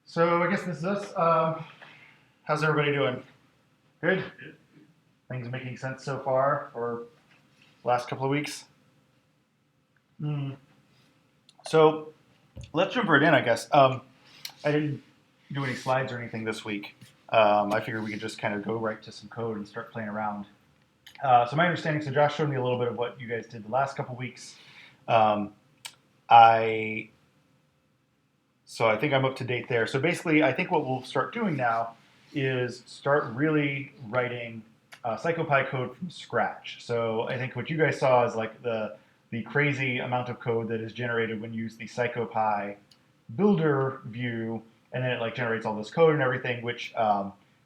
So I guess this is us. How's everybody doing? Good? Things making sense so far for the last couple of weeks? Mm. So let's jump right in, I guess. I didn't do any slides or anything this week. I figured we could just kind of go right to some code and start playing around. So my understanding, so Josh showed me a little bit of what you guys did the last couple of weeks. Um, I So I think I'm up to date there. So basically, I think what we'll start doing now is start really writing PsychoPy code from scratch. So I think what you guys saw is like the crazy amount of code that is generated when you use the PsychoPy builder view, and then it like generates all this code and everything, which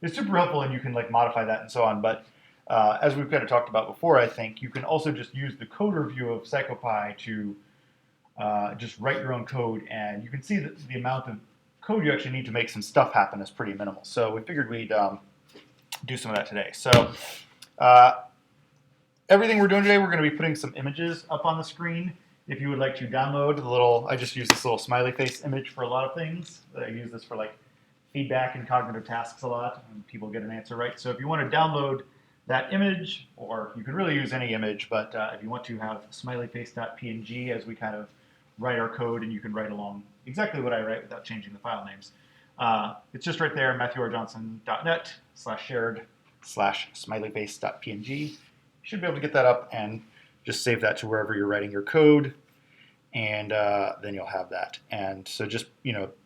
is super helpful, and you can like modify that and so on. But as we've kind of talked about before, I think you can also just use the coder view of PsychoPy to just write your own code, and you can see that the amount of code you actually need to make some stuff happen is pretty minimal. So we figured we'd do some of that today. So everything we're doing today, we're going to be putting some images up on the screen. If you would like to download the little, I just use this little smiley face image for a lot of things. I use this for like feedback and cognitive tasks a lot, and people get an answer right. So if you want to download that image, or you can really use any image, but if you want to have smileyface.png as we kind of write our code, and you can write along exactly what I write without changing the file names. It's just right there, matthewrjohnson.net/shared/smileyface.png. You should be able to get that up and just save that to wherever you're writing your code, and then you'll have that. And so just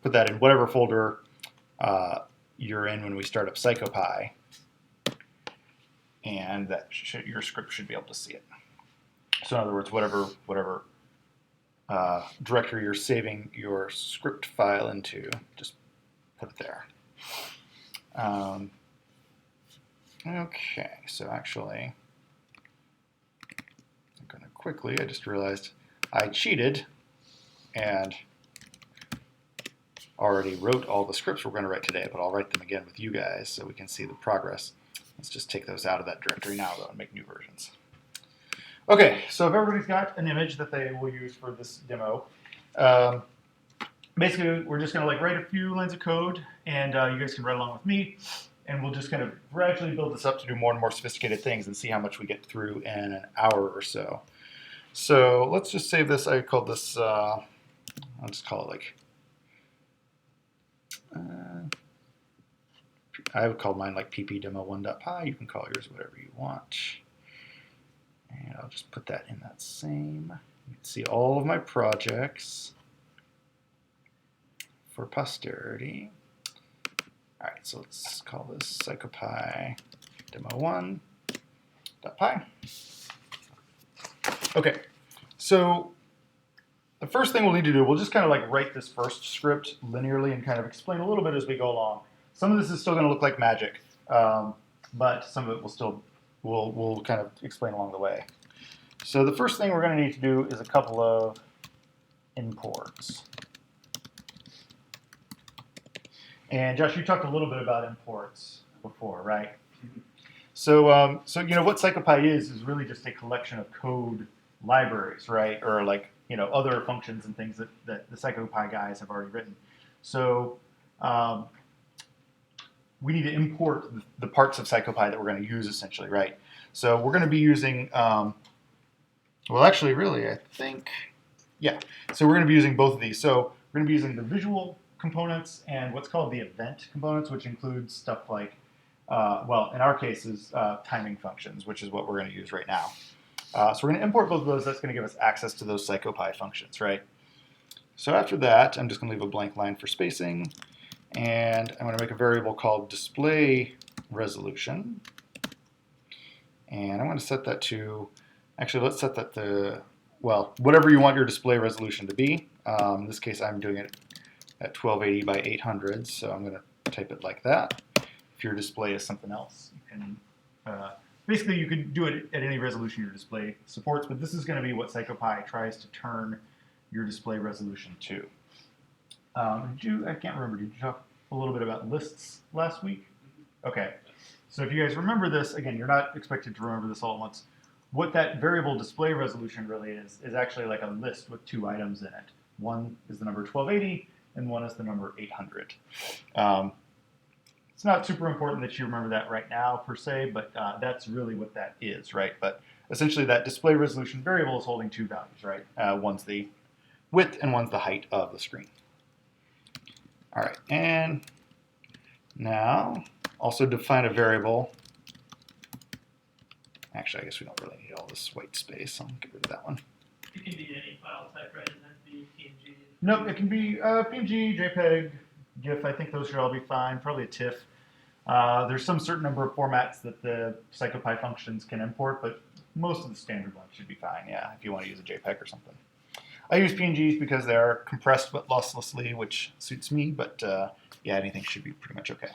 put that in whatever folder you're in when we start up PsychoPy, and that your script should be able to see it. So in other words, whatever directory you're saving your script file into, just put it there. Okay, so actually, I'm going to quickly, I just realized I cheated and already wrote all the scripts we're going to write today, but I'll write them again with you guys so we can see the progress. Let's just take those out of that directory now, though, and make new versions. Okay, so if everybody's got an image that they will use for this demo, basically we're just going to like write a few lines of code, and you guys can write along with me, and we'll just kind of gradually build this up to do more and more sophisticated things and see how much we get through in an hour or so. So let's just save this. I called this, I'll just call it like, I would call mine like ppdemo1.py. You can call yours whatever you want. And I'll just put that in that same. You can see all of my projects for posterity. All right, so let's call this PsychoPy demo1.py. Okay, so the first thing we'll need to do, we'll just kind of like write this first script linearly and kind of explain a little bit as we go along. Some of this is still going to look like magic, but some of it will still, we'll kind of explain along the way. So the first thing we're going to need to do is a couple of imports. And Josh, you talked a little bit about imports before, right? So what PsychoPy is really just a collection of code libraries, right? Or like, other functions and things that the PsychoPy guys have already written. So we need to import the parts of PsychoPy that we're going to use, essentially, right? So we're going to be using, well, actually, really, I think, yeah. So we're going to be using both of these. So we're going to be using the visual components and what's called the event components, which includes stuff like, well, in our case, is timing functions, which is what we're going to use right now. So we're going to import both of those. That's going to give us access to those PsychoPy functions, right? So after that, I'm just going to leave a blank line for spacing. And I'm going to make a variable called display resolution. And I'm going to set that to, actually, let's set that to, well, whatever you want your display resolution to be. In this case, I'm doing it at 1280 by 800, so I'm going to type it like that. If your display is something else, you can, basically you can do it at any resolution your display supports, but this is going to be what PsychoPy tries to turn your display resolution to. I can't remember, did you talk a little bit about lists last week? Okay, so if you guys remember this, again, you're not expected to remember this all at once. What that variable display resolution really is actually like a list with two items in it. One is the number 1280, and one is the number 800. It's not super important that you remember that right now per se, but that's really what that is, right? But essentially that display resolution variable is holding two values, right? One's the width and one's the height of the screen. All right, and now also define a variable. Actually, I guess we don't really need all this white space. I'll get rid of that one. It can be any file type, right? It doesn't have to be PNG. Nope, it can be PNG, JPEG, GIF. I think those should all be fine. Probably a TIFF. There's some certain number of formats that the PsychoPy functions can import, but most of the standard ones should be fine, yeah, if you want to use a JPEG or something. I use PNGs because they are compressed but losslessly, which suits me, but yeah, anything should be pretty much okay.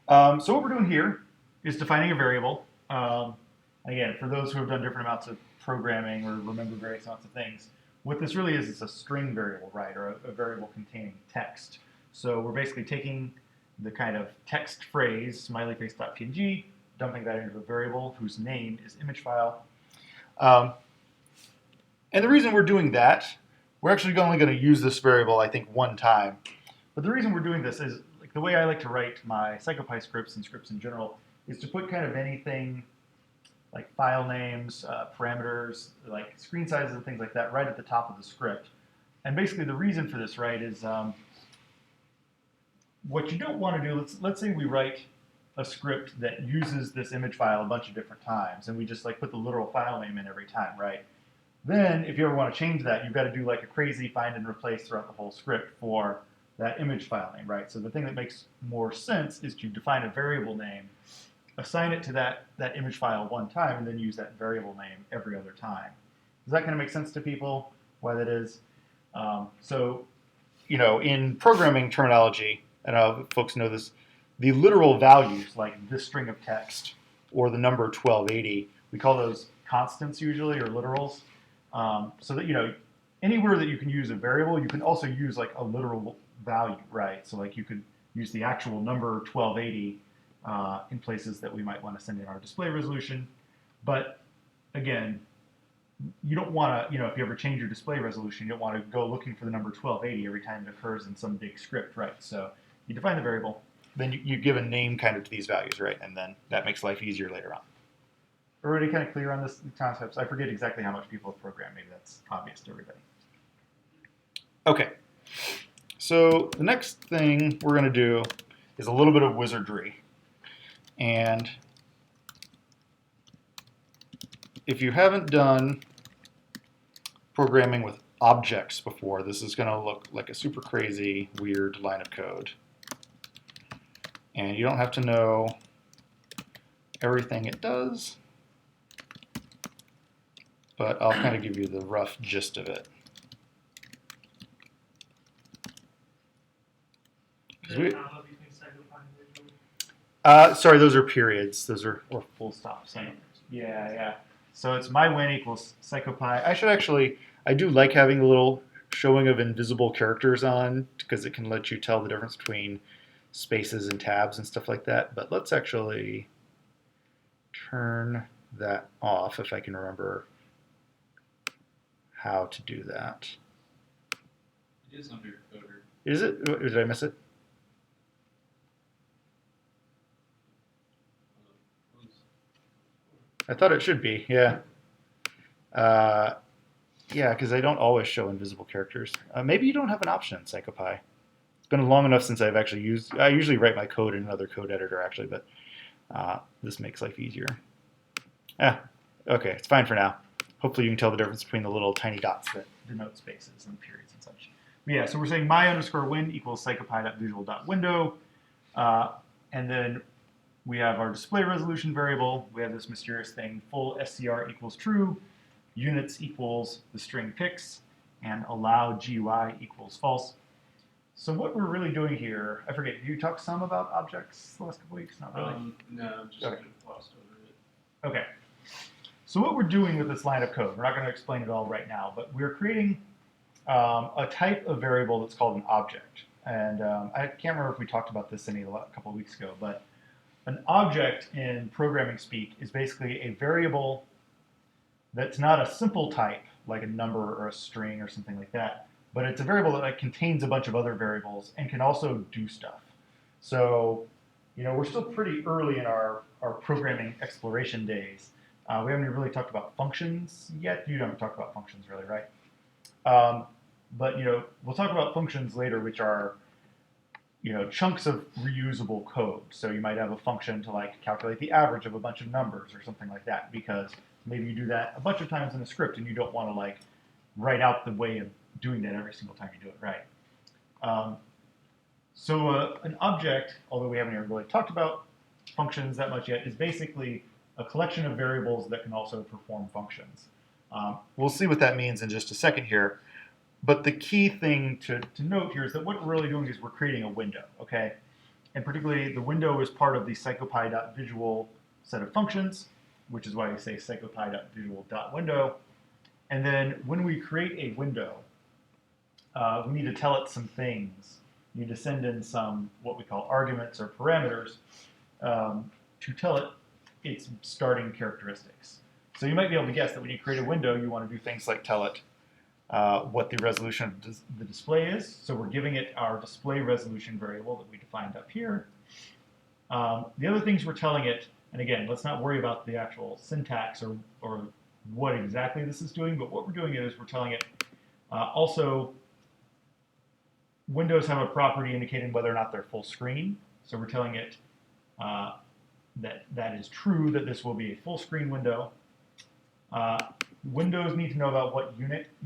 So what we're doing here is defining a variable. Again, for those who have done different amounts of programming or remember various amounts of things, what this really is a string variable, right, or a variable containing text. So we're basically taking the kind of text phrase, smileyface.png, dumping that into a variable whose name is image file. And the reason we're doing that, we're actually only going to use this variable, I think, one time. But the reason we're doing this is, like, the way I like to write my PsychoPy scripts and scripts in general is to put kind of anything like file names, parameters, like screen sizes and things like that right at the top of the script. And basically the reason for this, right, is what you don't want to do, let's say we write a script that uses this image file a bunch of different times, and we just like put the literal file name in every time, right? Then if you ever want to change that, you've got to do like a crazy find and replace throughout the whole script for that image file name, right? So the thing that makes more sense is to define a variable name, assign it to that image file one time, and then use that variable name every other time. Does that kind of make sense to people, why that is? So, you know, in programming terminology, and folks know this, the literal values, like this string of text or the number 1280, we call those constants usually, or literals. So that, you know, anywhere that you can use a variable, you can also use like a literal value, right? So like you could use the actual number 1280 in places that we might want to send in our display resolution. But again, you don't want to, you know, if you ever change your display resolution, you don't want to go looking for the number 1280 every time it occurs in some big script, right? So you define the variable, then you give a name kind of to these values, right? And then that makes life easier later on. Everybody kind of clear on this concepts? I forget exactly how much people have programmed. Maybe that's obvious to everybody. Okay. So the next thing we're going to do is a little bit of wizardry. And if you haven't done programming with objects before, this is going to look like a super crazy, weird line of code. And you don't have to know everything it does, but I'll kind of give you the rough gist of it. Sorry, those are periods. Those are or full stops. Yeah. So it's my win equals PsychoPy. I do like having a little showing of invisible characters on because it can let you tell the difference between spaces and tabs and stuff like that. But let's actually turn that off if I can remember how to do that. It is under coder. Is it? Did I miss it? I thought it should be, yeah. Yeah, because I don't always show invisible characters. Maybe you don't have an option in PsychoPy. It's been long enough since I've actually used. I usually write my code in another code editor, actually, but this makes life easier. Okay, it's fine for now. Hopefully you can tell the difference between the little tiny dots that denote spaces and periods and such. But yeah, so we're saying my_win equals psychopy.visual.window, and then we have our display resolution variable. We have this mysterious thing, full SCR equals true, units equals the string pix, and allow GUI equals false. So what we're really doing here, I forget, did you talk some about objects the last couple weeks? Not really? No, just okay. glossed over it. Okay. So what we're doing with this line of code, we're not going to explain it all right now, but we're creating a type of variable that's called an object. And I can't remember if we talked about this a couple of weeks ago, but an object in programming speak is basically a variable that's not a simple type, like a number or a string or something like that, but it's a variable that like, contains a bunch of other variables and can also do stuff. So, we're still pretty early in our programming exploration days. We haven't really talked about functions yet. You don't talk about functions really, right? But we'll talk about functions later, which are chunks of reusable code. So you might have a function to like calculate the average of a bunch of numbers or something like that, because maybe you do that a bunch of times in a script and you don't want to like write out the way of doing that every single time you do it, right? So an object, although we haven't even really talked about functions that much yet, is basically a collection of variables that can also perform functions. We'll see what that means in just a second here. But the key thing to note here is that what we're really doing is we're creating a window, okay? And particularly the window is part of the psychopy.visual set of functions, which is why we say psychopy.visual.window. And then when we create a window, we need to tell it some things. You need to send in some what we call arguments or parameters to tell it its starting characteristics. So you might be able to guess that when you create a window, you want to do things like tell it what the resolution of the display is. So we're giving it our display resolution variable that we defined up here. The other things we're telling it, and again, let's not worry about the actual syntax or what exactly this is doing, but what we're doing is we're telling it also windows have a property indicating whether or not they're full screen. So we're telling it that is true, that this will be a full screen window. Windows need to know about what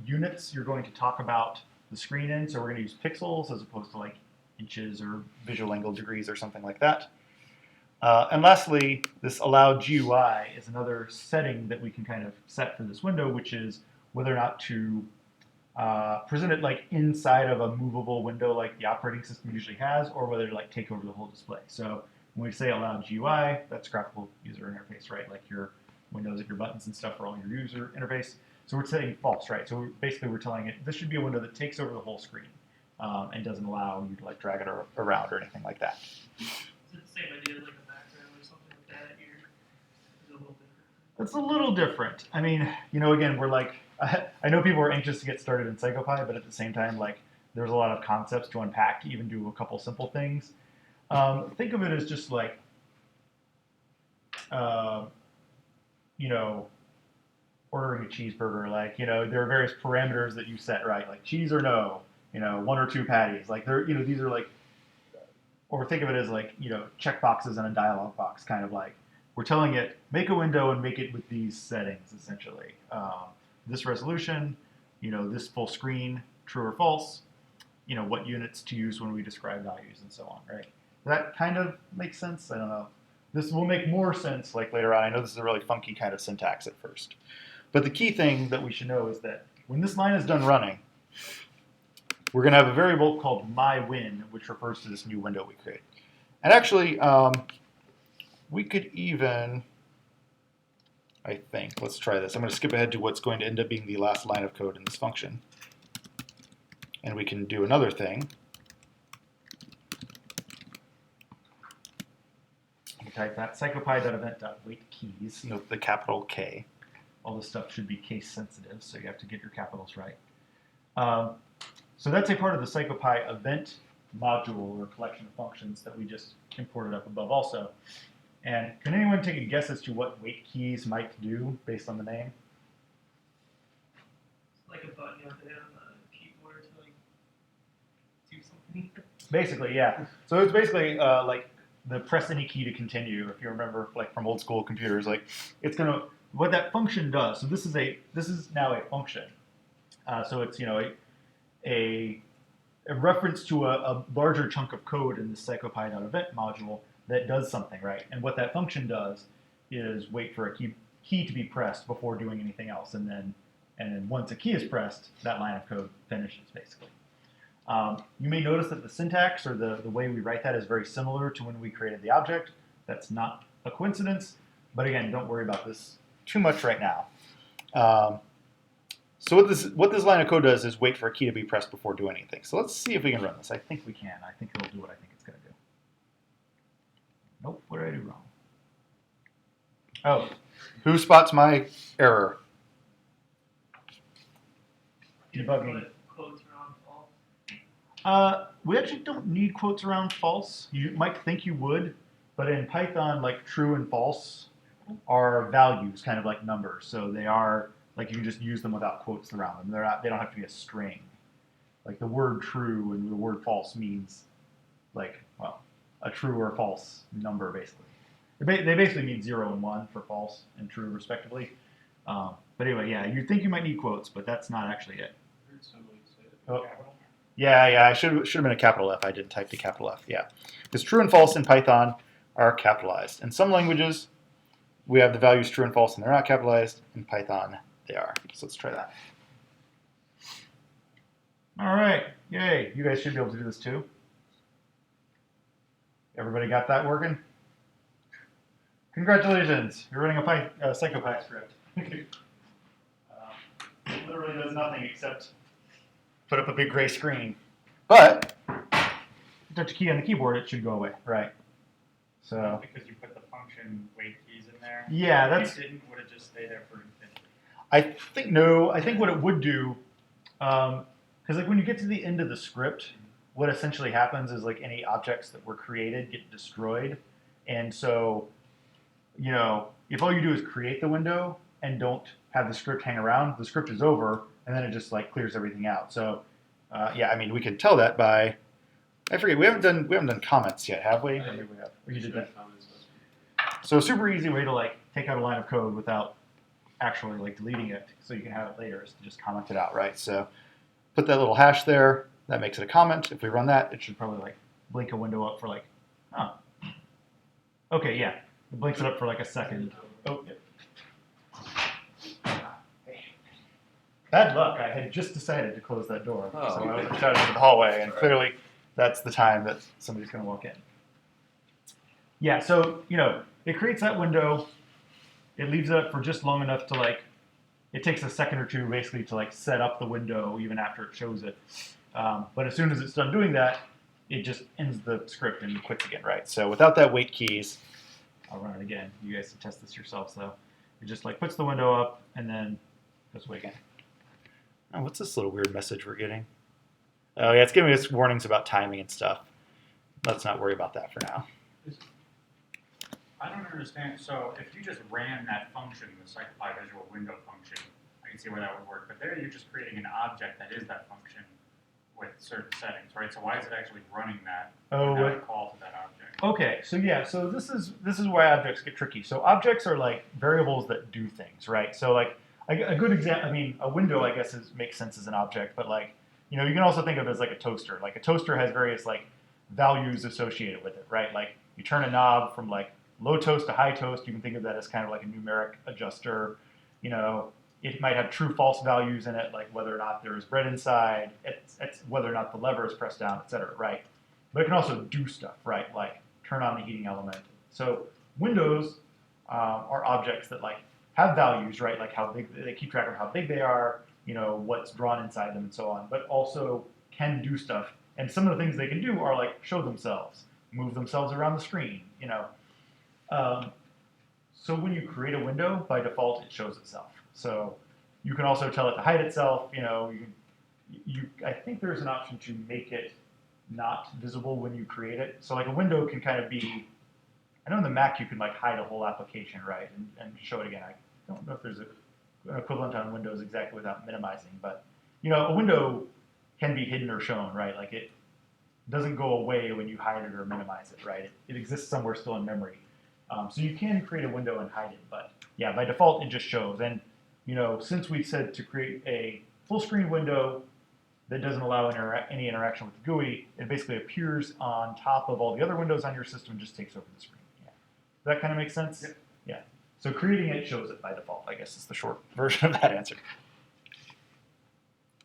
units you're going to talk about the screen in. So we're going to use pixels as opposed to like inches or visual angle degrees or something like that. And lastly, this allowed GUI is another setting that we can kind of set for this window, which is whether or not to present it like inside of a movable window like the operating system usually has, or whether to like take over the whole display. So when we say allow GUI, that's graphical user interface, right? Like your windows and your buttons and stuff are all your user interface. So we're saying false, right? So basically we're telling it this should be a window that takes over the whole screen and doesn't allow you to like drag it around or anything like that. Is it the same idea as like a background or something like that here? Is it a little different? It's a little different. I mean, again, we're like, I know people are anxious to get started in PsychoPy, but at the same time, like, there's a lot of concepts to unpack to even do a couple simple things. Think of it as just like, ordering a cheeseburger. Like, there are various parameters that you set, right? Like cheese or no, 1 or 2 patties. Like, these are like, or think of it as like, check boxes in a dialog box, kind of like. We're telling it, make a window and make it with these settings, essentially. This resolution, this full screen, true or false, what units to use when we describe values and so on, right? That kind of makes sense? I don't know. This will make more sense like later on. I know this is a really funky kind of syntax at first. But the key thing that we should know is that when this line is done running, we're going to have a variable called myWin, which refers to this new window we create. And actually, we could even, I think, let's try this. I'm going to skip ahead to what's going to end up being the last line of code in this function. And we can do another thing. We type that psychopy.event.waitKeys, the capital K. All this stuff should be case sensitive, so you have to get your capitals right. So that's a part of the PsychoPy event module or collection of functions that we just imported up above also. And can anyone take a guess as to what wait keys might do based on the name? It's like a button you have to hit on the keyboard to like do something. Basically, yeah. So it's basically like the press any key to continue. If you remember, like from old school computers, like it's gonna what that function does. So this is now a function. So it's a reference to a larger chunk of code in the psychopy.event module that does something, right? And what that function does is wait for a key to be pressed before doing anything else, and then once a key is pressed, that line of code finishes basically. You may notice that the syntax or the way we write that is very similar to when we created the object. That's not a coincidence, but again, don't worry about this too much right now. So what this line of code does is wait for a key to be pressed before doing anything. So let's see if we can run this. I think we can. I think it'll do what I think it's going to do. Nope, what did I do wrong? Oh, who spots my error? You Debugging. put quotes wrong. We actually don't need quotes around false. You might think you would, but in Python, like true and false are values, kind of like numbers. So they are like you can just use them without quotes around them. They're not. They don't have to be a string. Like the word true and the word false means like well a true or false number basically. They basically mean 0 and 1 for false and true respectively. But anyway, yeah, you think you might need quotes, but that's not actually it. I heard somebody say it. Oh. Yeah, I should have been a capital F. I did type the capital F. Yeah, because true and false in Python are capitalized. In some languages, we have the values true and false, and they're not capitalized. In Python, they are. So let's try that. All right, yay! You guys should be able to do this too. Everybody got that working? Congratulations! You're running a PsychoPy script. It literally does nothing except put up a big gray screen. But touch a key on the keyboard, it should go away, right? So Because you put the function wait keys in there. yeah, that's. If you didn't, would it just stay there for infinity? I think no. I think what it would do, because like when you get to the end of the script, what essentially happens is like any objects that were created get destroyed, and so, you know, if all you do is create the window and don't have the script hang around, the script is over, and then it just like clears everything out. So, yeah, I mean, we can tell that by, I forget, we haven't done comments yet, have we? Or maybe we have. Or you did that. Comments must be- So a super easy way to like take out a line of code without actually like deleting it, so you can have it later, is to just comment it out, right? So put that little hash there. That makes it a comment. If we run that, it should probably like blink a window up for like, oh, okay, yeah, it blinks it up for like a second. Oh, yep. Bad luck. I had just decided to close that door, so I was shouting into the hallway, and clearly that's the time that somebody's going to walk in. Yeah, so you know, it creates that window. It leaves it up for just long enough to like. It takes a second or two basically to like set up the window even after it shows it. But as soon as it's done doing that, it just ends the script and quits again, right? So without that wait keys, I'll run it again. You guys can test this yourselves though. It just like puts the window up and then goes away again. Oh, what's this little weird message we're getting? Oh yeah, it's giving us warnings about timing and stuff. Let's not worry about that for now. I don't understand. So if you just ran that function, the PsychoPy visual window function, I can see where that would work. But there you're just creating an object that is that function with certain settings, right? So why is it actually running that without a call to that object? Okay, so yeah, so this is why objects get tricky. So objects are like variables that do things, right? So like a good example, I mean, a window, I guess, makes sense as an object, but like, you know, you can also think of it as like a toaster. Like a toaster has various like values associated with it, right? Like you turn a knob from like low toast to high toast. You can think of that as kind of like a numeric adjuster. You know, it might have true false values in it, like whether or not there is bread inside, it's whether or not the lever is pressed down, etc. Right? But it can also do stuff, right? Like turn on the heating element. So windows are objects that like have values, right? Like how big they keep track of how big they are, you know, what's drawn inside them, and so on. But also can do stuff. And some of the things they can do are like show themselves, move themselves around the screen, you know. So when you create a window, by default, it shows itself. So you can also tell it to hide itself. You know, I think there's an option to make it not visible when you create it. So like a window can kind of be, I know in the Mac you can like hide a whole application, right, and show it again. I don't know if there's an equivalent on Windows exactly without minimizing, but you know, a window can be hidden or shown, right? Like it doesn't go away when you hide it or minimize it, right? It exists somewhere still in memory. So you can create a window and hide it, but yeah, by default it just shows. And you know, since we said to create a full screen window that doesn't allow any interaction with the GUI, it basically appears on top of all the other windows on your system and just takes over the screen. Yeah. Does that kind of make sense? Yep. Yeah. So creating it shows it by default, I guess is the short version of that answer.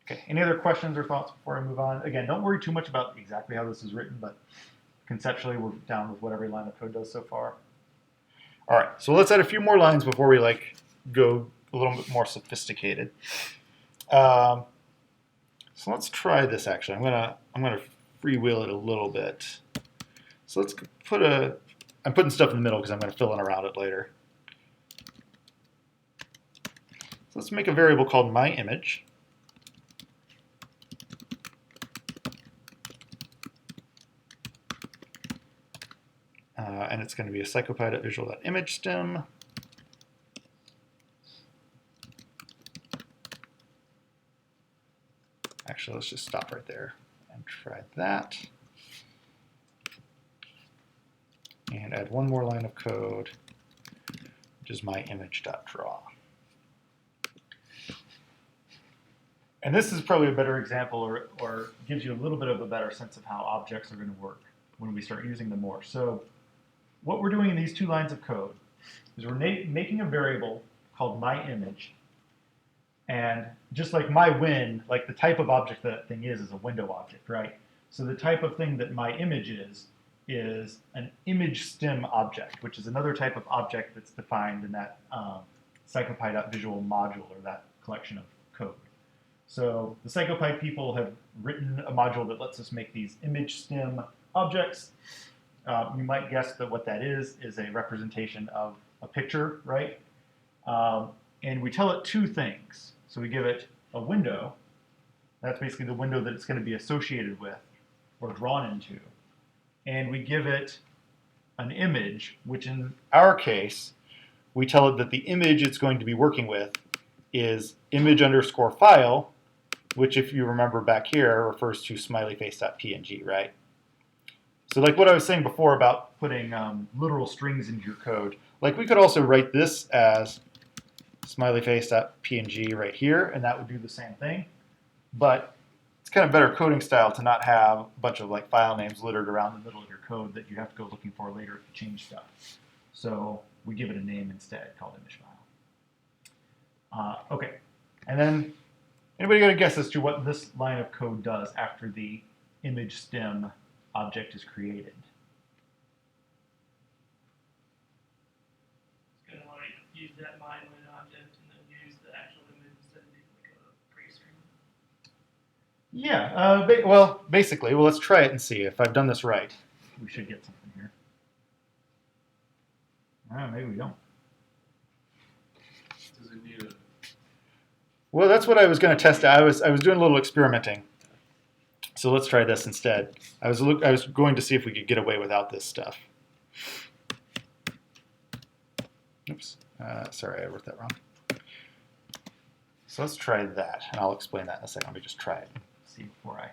Okay, any other questions or thoughts before I move on? Again, don't worry too much about exactly how this is written, but conceptually we're down with what every line of code does so far. All right, so let's add a few more lines before we like go a little bit more sophisticated. So let's try this actually. I'm gonna freewheel it a little bit. So let's put I'm putting stuff in the middle because I'm gonna fill in around it later. So let's make a variable called myImage. and it's going to be a psychopy.visual.imageStem. Actually, let's just stop right there and try that. And add one more line of code, which is myImage.draw. And this is probably a better example, or gives you a little bit of a better sense of how objects are going to work when we start using them more. So what we're doing in these 2 lines of code is we're making a variable called myImage. And just like myWin, like the type of object that thing is a window object, right? So the type of thing that myImage is an ImageStem object, which is another type of object that's defined in that PsychoPy.visual module, or that collection of code. So the PsychoPy people have written a module that lets us make these ImageStem objects. You might guess that what that is a representation of a picture, right? And we tell it 2 things. So we give it a window. That's basically the window that it's going to be associated with or drawn into. And we give it an image, which in our case, we tell it that the image it's going to be working with is image_file, which, if you remember back here, refers to smileyface.png, right? So like what I was saying before about putting literal strings into your code, like we could also write this as smileyface.png right here, and that would do the same thing. But it's kind of better coding style to not have a bunch of like file names littered around the middle of your code that you have to go looking for later if you change stuff. So we give it a name instead called image file. Okay, and then anybody got a guess as to what this line of code does after the ImageStem object is created? It's gonna like use that myWin object and then use the actual image instead of using like a pre-string. Yeah, well, basically, let's try it and see if I've done this right. We should get something here. Maybe we don't. Does it need a? Well, that's what I was going to test. I was doing a little experimenting. So let's try this instead. I was going to see if we could get away without this stuff. Oops. Sorry, I wrote that wrong. So let's try that, and I'll explain that in a second. Let me just try it. See before I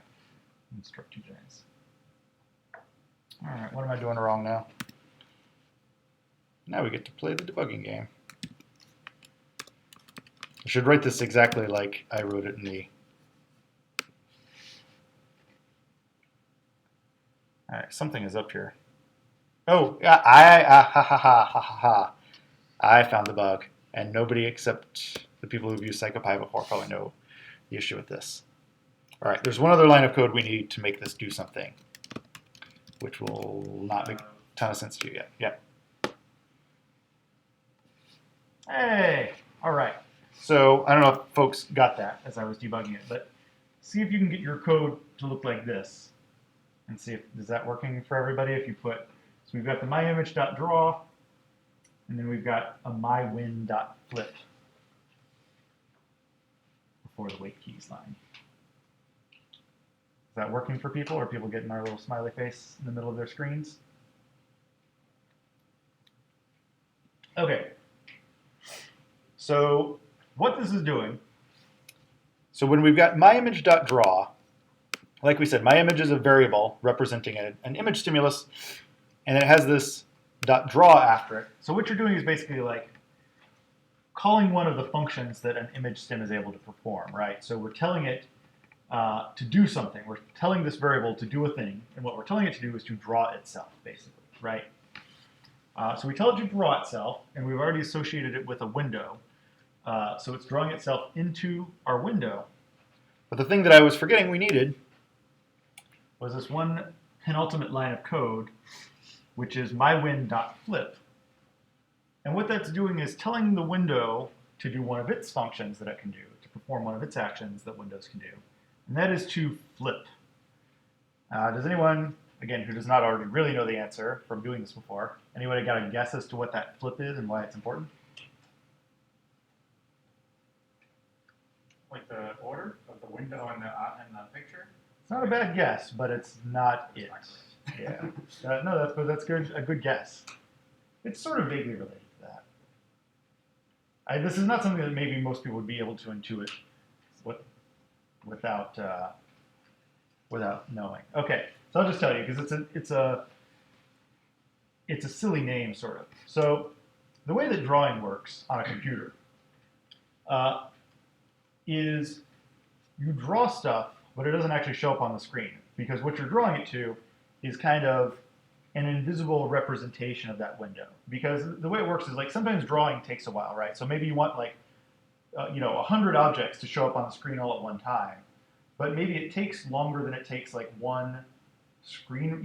instruct you guys. All right, what am I doing wrong now? Now we get to play the debugging game. I should write this exactly like I wrote it in the... All right, something is up here. Oh, I found the bug, and nobody except the people who've used PsychoPy before probably know the issue with this. All right, there's one other line of code we need to make this do something, which will not make a ton of sense to you yet. Yep. Hey, all right. So I don't know if folks got that as I was debugging it, but see if you can get your code to look like this, and see if is that working for everybody. If you put, so we've got the myImage.draw, and then we've got a mywin.flip before the wait keys line. Is that working for people? Are people getting our little smiley face in the middle of their screens? Okay. So what this is doing, so when we've got myImage.draw, like we said, myImage is a variable representing an image stimulus, and it has this .draw after it. So what you're doing is basically like calling one of the functions that an image stem is able to perform, right? So we're telling it to do something. We're telling this variable to do a thing, and what we're telling it to do is to draw itself, basically, right? So we tell it to draw itself, and we've already associated it with a window. So it's drawing itself into our window. But the thing that I was forgetting we needed was this one penultimate line of code, which is mywin.flip. And what that's doing is telling the window to do one of its functions that it can do, to perform one of its actions that windows can do. And that is to flip. Does anyone, again, who does not already really know the answer from doing this before, anybody got a guess as to what that flip is and why it's important? Like the order of the window and the picture? It's not a bad guess, but it's not it. Yeah. No, that's good. A good guess. It's sort of vaguely related to that. This is not something that maybe most people would be able to intuit what, without without knowing. Okay, so I'll just tell you because it's a silly name sort of. So the way that drawing works on a computer uh, is you draw stuff, but it doesn't actually show up on the screen because what you're drawing it to is kind of an invisible representation of that window. Because the way it works is like sometimes drawing takes a while, right? So maybe you want like 100 objects to show up on the screen all at one time, but maybe it takes longer than it takes like one screen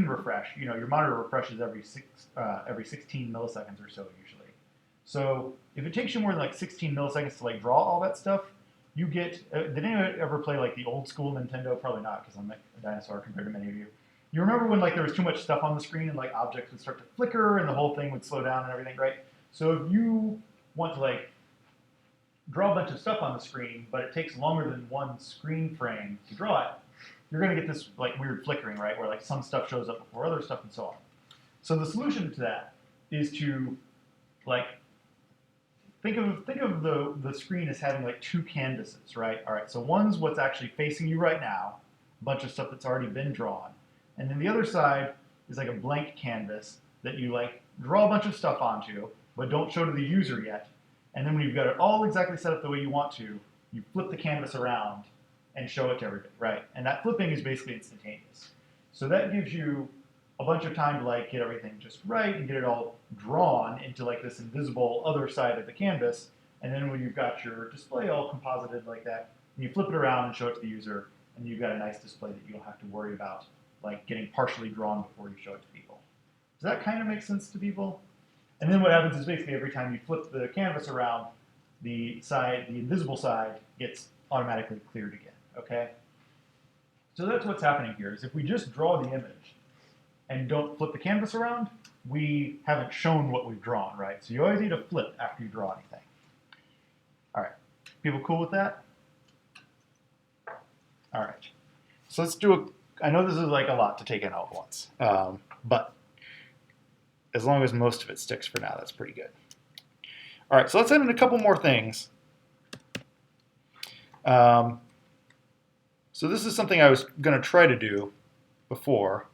refresh. Your monitor refreshes every 16 milliseconds or so usually. So if it takes you more than like 16 milliseconds to like draw all that stuff, you get. Did anyone ever play like the old school Nintendo? Probably not, because I'm like a dinosaur compared to many of you. You remember when like there was too much stuff on the screen and like objects would start to flicker and the whole thing would slow down and everything, right? So if you want to like draw a bunch of stuff on the screen, but it takes longer than one screen frame to draw it, you're going to get this like weird flickering, right? Where like some stuff shows up before other stuff and so on. So the solution to that is to like think of the screen as having like two canvases, right? All right, so one's what's actually facing you right now, a bunch of stuff that's already been drawn. And then the other side is like a blank canvas that you like draw a bunch of stuff onto, but don't show to the user yet. And then when you've got it all exactly set up the way you want to, you flip the canvas around and show it to everybody, right? And that flipping is basically instantaneous. So that gives you a bunch of time to like get everything just right and get it all drawn into like this invisible other side of the canvas. And then when you've got your display all composited like that, you flip it around and show it to the user, and you've got a nice display that you don't have to worry about like getting partially drawn before you show it to people. Does that kind of make sense to people? And then what happens is basically every time you flip the canvas around, the invisible side gets automatically cleared again, okay? So that's what's happening here, is if we just draw the image and don't flip the canvas around, we haven't shown what we've drawn, right? So you always need to flip after you draw anything. All right, people cool with that? All right, so let's do I know this is like a lot to take in all at once, but as long as most of it sticks for now, that's pretty good. All right, so let's add in a couple more things. So this is something I was going to try to do before,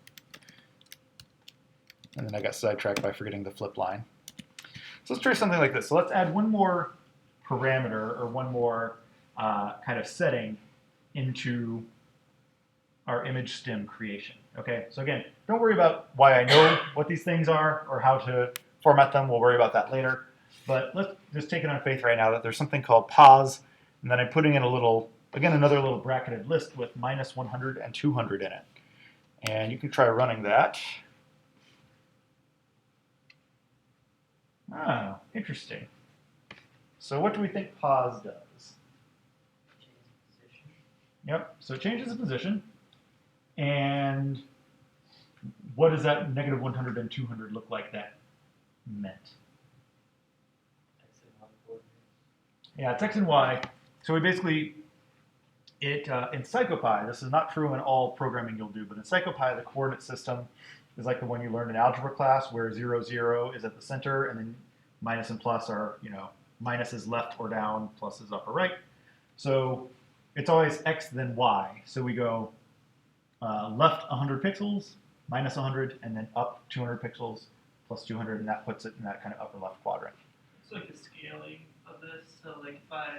and then I got sidetracked by forgetting the flip line. So let's try something like this. So let's add one more parameter or one more kind of setting into our image stem creation. Okay, so again, don't worry about why I know what these things are or how to format them. We'll worry about that later. But let's just take it on faith right now that there's something called pause, and then I'm putting in another little bracketed list with minus 100 and 200 in it. And you can try running that. Ah, interesting. So what do we think pause does? Yep, so it changes the position. And what does that negative 100 and 200 look like that meant? Yeah, it's X and Y. So we basically, in PsychoPy, this is not true in all programming you'll do, but in PsychoPy, the coordinate system is like the one you learned in algebra class, where 0, 0 is at the center, and then minus and plus are, minus is left or down, plus is up or right. So it's always X then Y. So we go left 100 pixels, minus 100, and then up 200 pixels, plus 200, and that puts it in that kind of upper left quadrant. It's like the scaling of this. So like if I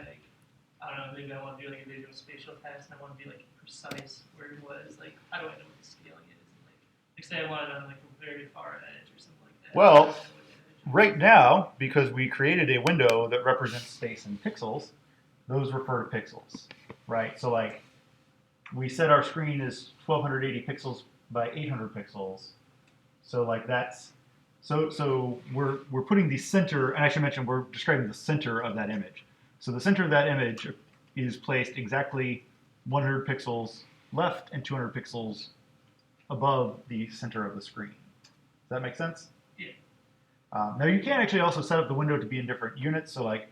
don't know, maybe I want to do like a visual spatial test and I want to be like precise where it was, like how do I know what the scaling is? And, like say I want it on like a very far edge or something like that. Well, right now, because we created a window that represents space in pixels, those refer to pixels, right? So like we said our screen is 1280 pixels by 800 pixels. So like that's, so we're putting the center, and I should mention we're describing the center of that image. So the center of that image is placed exactly 100 pixels left and 200 pixels above the center of the screen. Does that make sense? Yeah. Now you can actually also set up the window to be in different units. So like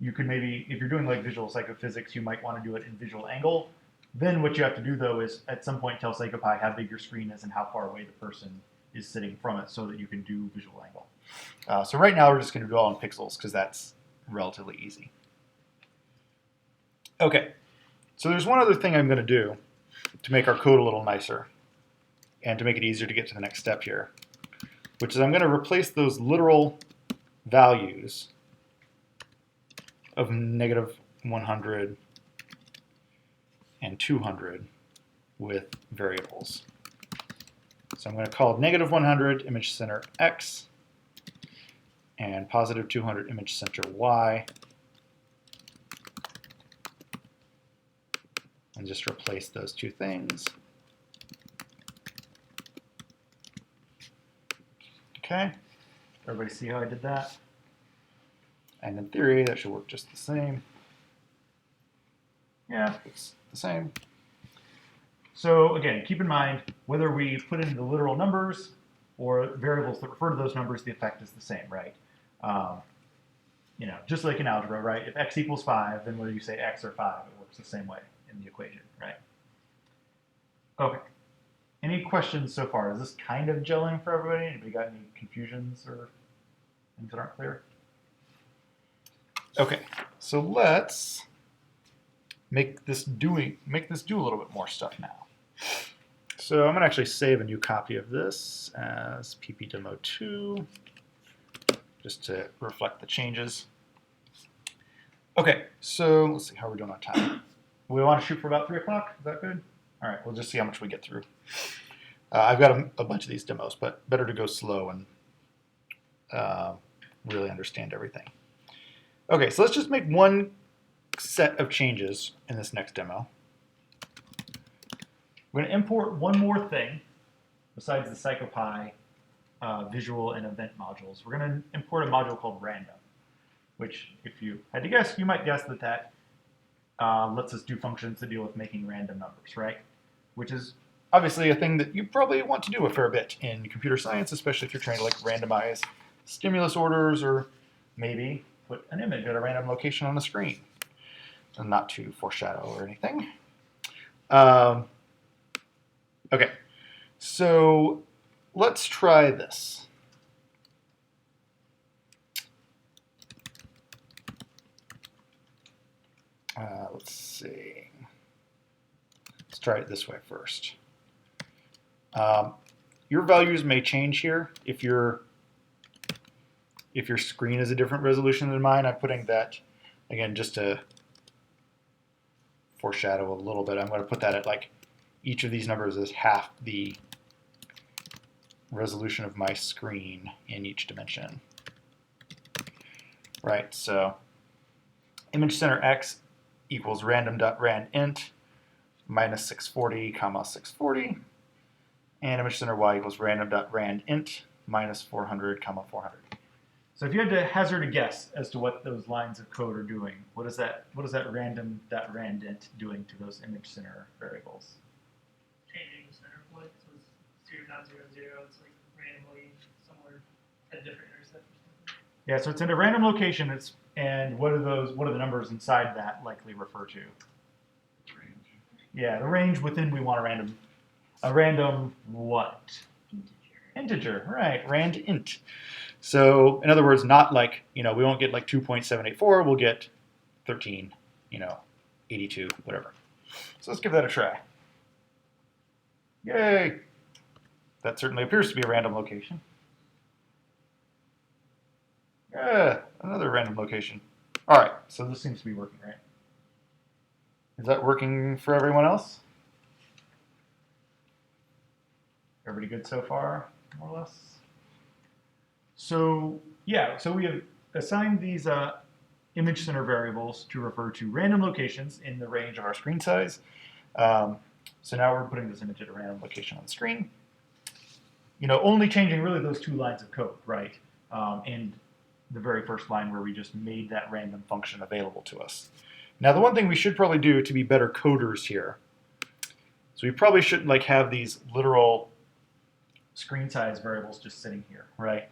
you could maybe, if you're doing like visual psychophysics, you might want to do it in visual angle. Then what you have to do though is at some point tell PsychoPy how big your screen is and how far away the person is sitting from it so that you can do visual angle. So right now we're just going to do it all in pixels because that's relatively easy. Okay, so there's one other thing I'm going to do to make our code a little nicer and to make it easier to get to the next step here, which is I'm going to replace those literal values of negative 100 and 200 with variables. So I'm going to call negative 100 image center x and positive 200 image center y, and just replace those two things. Okay, everybody see how I did that? And in theory, that should work just the same. Yeah, it's the same. So again, keep in mind, whether we put in the literal numbers or variables that refer to those numbers, the effect is the same, right? You know, just like in algebra, right? If x equals 5, then whether you say x or 5, it works the same way in the equation, right? Okay. Any questions so far? Is this kind of gelling for everybody? Anybody got any confusions or things that aren't clear? Okay, so let's make this do a little bit more stuff now. So I'm going to actually save a new copy of this as ppdemo2 just to reflect the changes. Okay, so let's see how we're doing on time. We want to shoot for about 3 o'clock. Is that good? All right, we'll just see how much we get through. I've got a bunch of these demos, but better to go slow and really understand everything. Okay, so let's just make one set of changes in this next demo. We're going to import one more thing besides the PsychoPy visual and event modules. We're going to import a module called random, which if you had to guess, you might guess that lets us do functions that deal with making random numbers, right? Which is obviously a thing that you probably want to do a fair bit in computer science, especially if you're trying to like randomize stimulus orders or maybe put an image at a random location on the screen. And not to foreshadow or anything. Okay, so let's try this. Let's see. Let's try it this way first. Your values may change here if your screen is a different resolution than mine. I'm putting that, again, just to foreshadow a little bit. I'm going to put that at like each of these numbers is half the resolution of my screen in each dimension. Right, so image center x equals random.randint minus 640 comma 640, and image center y equals random.randint minus 400 comma 400. So if you had to hazard a guess as to what those lines of code are doing, what is that random.randint doing to those image center variables? Changing the center point, so it's 0.00. It's like randomly somewhere at a different intercept or something. Yeah, so it's in a random location. And what are the numbers inside that likely refer to? Range. Yeah, the range within we want a random what? Integer, right? Randint. So in other words, not like, we won't get like 2.784, we'll get 13, 82, whatever. So let's give that a try. Yay! That certainly appears to be a random location. Yeah, another random location. All right, so this seems to be working, right? Is that working for everyone else? Everybody good so far, more or less? So yeah, so we have assigned these image center variables to refer to random locations in the range of our screen size. So now we're putting this image at a random location on the screen. Only changing really those 2 lines of code, right? And the very first line where we just made that random function available to us. Now the one thing we should probably do to be better coders here, so we probably shouldn't like have these literal screen size variables just sitting here, right?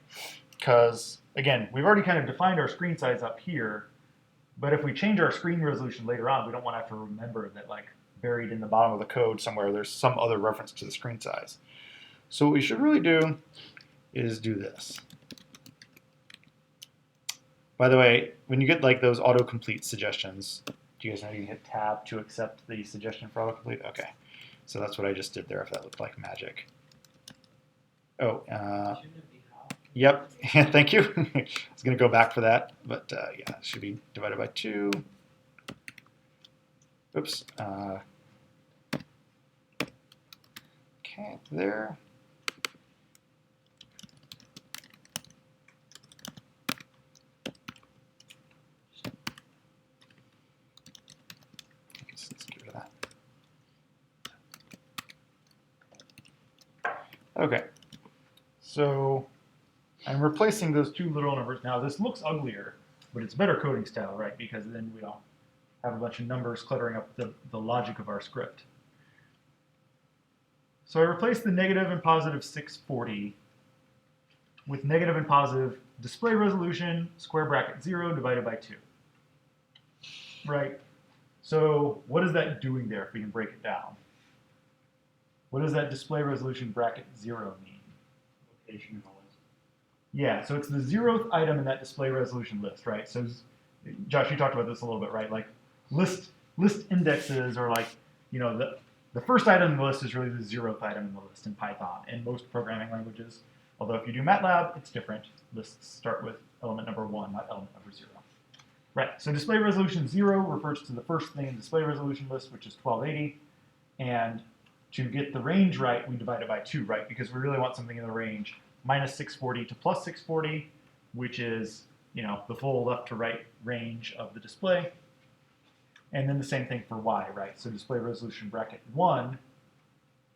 Because again, we've already kind of defined our screen size up here, but if we change our screen resolution later on, we don't want to have to remember that like buried in the bottom of the code somewhere. There's some other reference to the screen size. So what we should really do is do this. By the way, when you get like those autocomplete suggestions, do you guys know you can hit tab to accept the suggestion for autocomplete? Okay, so that's what I just did there, if that looked like magic. Oh, Shouldn't it be half? yep, thank you. I was going to go back for that, but yeah, it should be divided by 2. Oops. Okay, there. Let's get rid of that. Okay, so I'm replacing those 2 literal numbers. Now this looks uglier, but it's better coding style, right? Because then we don't have a bunch of numbers cluttering up the logic of our script. So I replaced the negative and positive 640 with negative and positive display resolution, square bracket 0 divided by 2. Right? So what is that doing there if we can break it down? What does that display resolution bracket 0 mean? Location in the list. Yeah, so it's the 0th item in that display resolution list, right? So Josh, you talked about this a little bit, right? Like list indexes are like, you know, the first item in the list is really the 0th item in the list in Python and most programming languages. Although if you do MATLAB, it's different. Lists start with element number 1, not element number 0. Right, so display resolution 0 refers to the first thing in the display resolution list, which is 1280. And to get the range right, we divide it by 2, right? Because we really want something in the range minus 640 to plus 640, which is, you know, the full left to right range of the display. And then the same thing for y, right? So display resolution bracket 1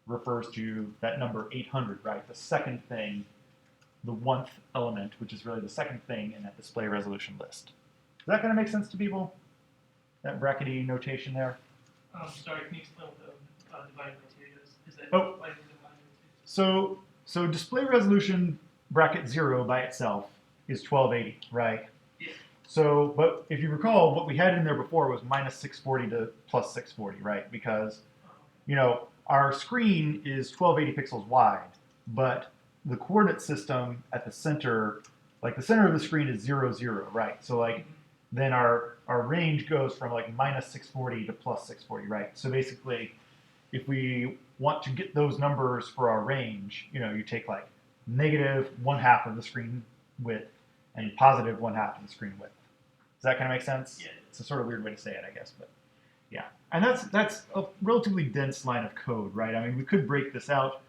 refers to that number 800, right? The second thing, the 1th element, which is really the second thing in that display resolution list. Is that going to make sense to people? That brackety notation there? Sorry, can you explain what the divided by 2 is? Is that Oh. why is it divided by 2? So display resolution bracket 0 by itself is 1280, right? Yeah. So, but if you recall, what we had in there before was minus 640 to plus 640, right? Because, you know, our screen is 1280 pixels wide, but the coordinate system at the center, like the center of the screen is 0, 0, right? So like, then our range goes from like minus 640 to plus 640, right? So basically, if we want to get those numbers for our range, you know, you take like negative 1/2 of the screen width and positive 1/2 of the screen width. Does that kind of make sense? Yeah. It's a sort of weird way to say it, I guess, but yeah. And that's a relatively dense line of code, right? I mean, we could break this out.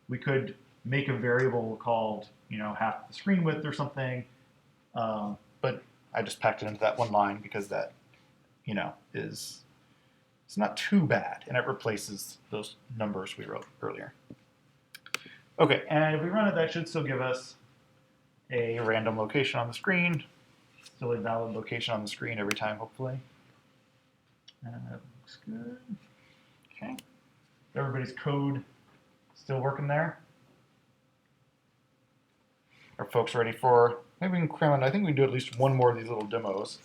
We could make a variable called, you know, half the screen width or something. But I just packed it into that one line because that, you know, it's not too bad, and it replaces those numbers we wrote earlier. Okay, and if we run it, that should still give us a random location on the screen. Still a valid location on the screen every time, hopefully. That looks good. Okay. Everybody's code still working there? Are folks ready for, maybe we can cram in, I think we can do at least one more of these little demos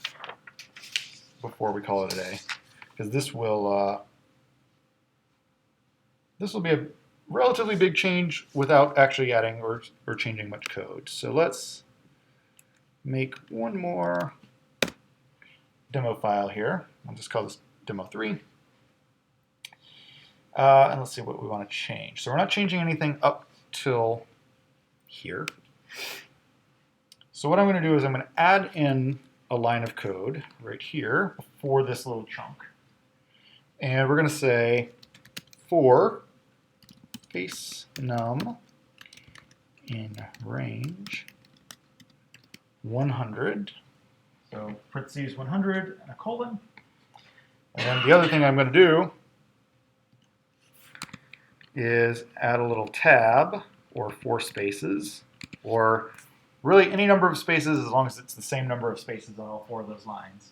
before we call it a day. Because this will be a relatively big change without actually adding or changing much code. So let's make one more demo file here. I'll just call this demo 3. And let's see what we want to change. So we're not changing anything up till here. So what I'm going to do is I'm going to add in a line of code right here before this little chunk. And we're going to say for face num in range 100. So parentheses 100 and a colon. And then the other thing I'm going to do is add a little tab or 4 spaces, or really any number of spaces as long as it's the same number of spaces on all 4 of those lines,